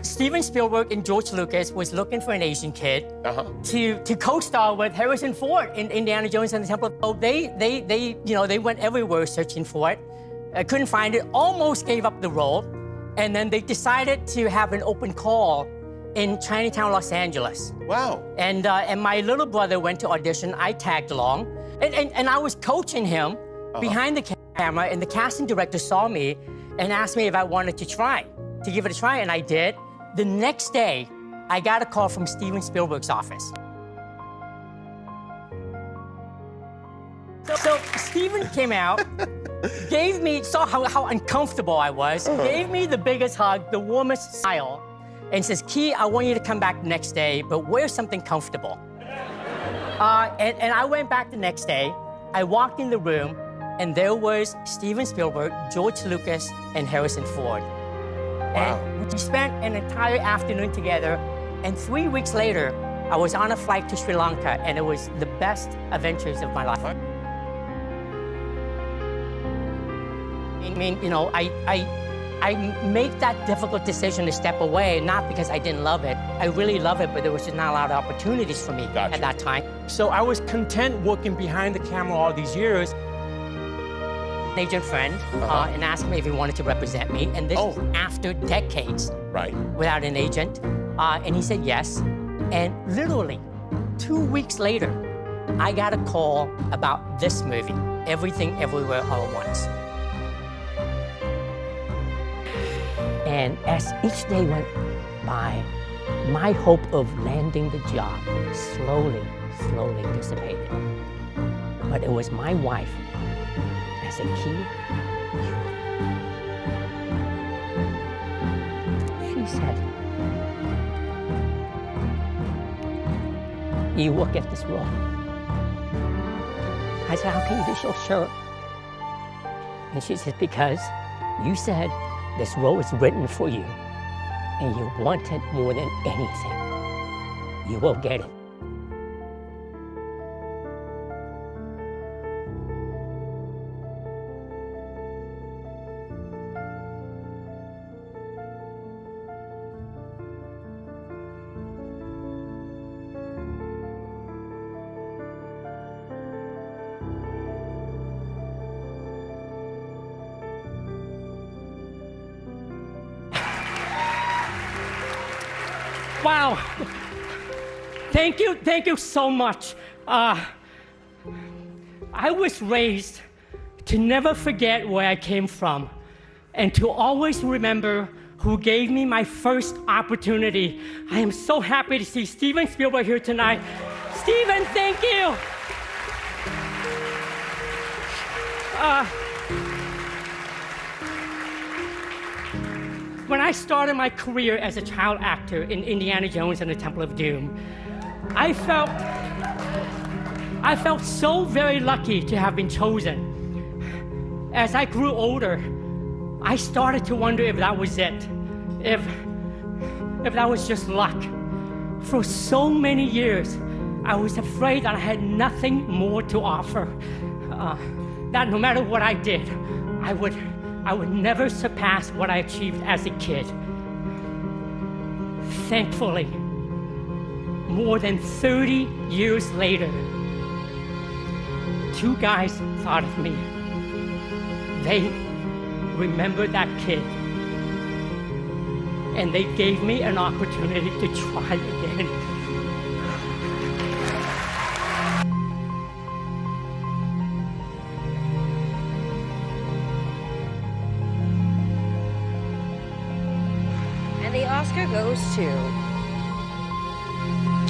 Steven Spielberg and George Lucas was looking for an Asian kid to co-star with Harrison Ford in Indiana Jones and the Temple of Doom. They went everywhere searching for it. Couldn't find it, almost gave up the role. And then they decided to have an open call in Chinatown, Los Angeles. Wow. And my little brother went to audition. I tagged along. And I was coaching him behind the camera, and the casting director saw me and asked me if I wanted to give it a try, and I did. The next day, I got a call from Steven Spielberg's office. So Steven came out, gave me, saw how uncomfortable I was, gave me the biggest hug, the warmest smile, and says, Ke, I want you to come back the next day, but wear something comfortable. And I went back the next day. I walked in the room, and there was Steven Spielberg, George Lucas, and Harrison Ford. Wow. And we spent an entire afternoon together, and 3 weeks later, I was on a flight to Sri Lanka, and it was the best adventures of my life. I mean, you know, I made that difficult decision to step away, not because I didn't love it. I really love it, but there was just not a lot of opportunities for me at that time. So I was content working behind the camera all these years. Agent friend and asked me if he wanted to represent me, and this is after decades without an agent, and he said yes. And literally 2 weeks later, I got a call about this movie, Everything Everywhere All at Once. And as each day went by, my hope of landing the job slowly dissipated. But it was my wife. I said, Ke, she said, you will get this role. I said, how can you be so sure? And she said, because you said this role is written for you, and you want it more than anything. You will get it. Wow, thank you so much. I was raised to never forget where I came from and to always remember who gave me my first opportunity. I am so happy to see Steven Spielberg here tonight. Steven, thank you. When I started my career as a child actor in Indiana Jones and the Temple of Doom, I felt so very lucky to have been chosen. As I grew older, I started to wonder if that was it, if that was just luck. For so many years, I was afraid that I had nothing more to offer, that no matter what I did, I would never surpass what I achieved as a kid. Thankfully, more than 30 years later, two guys thought of me. They remembered that kid, and they gave me an opportunity to try again. The Oscar goes to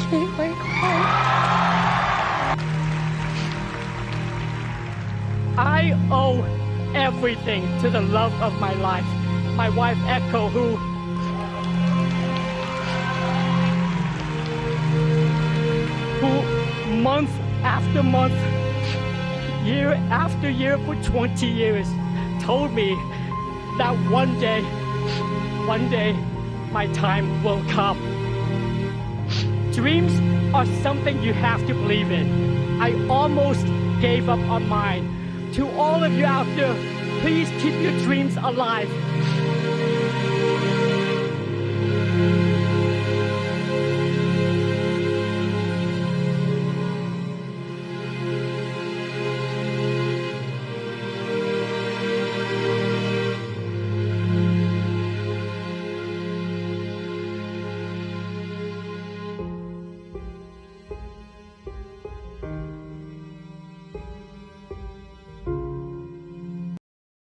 Ke Huy Quan. I owe everything to the love of my life, my wife Echo, who month after month, year after year for 20 years, told me that one day, my time will come. Dreams are something you have to believe in. I almost gave up on mine. To all of you out there, please keep your dreams alive.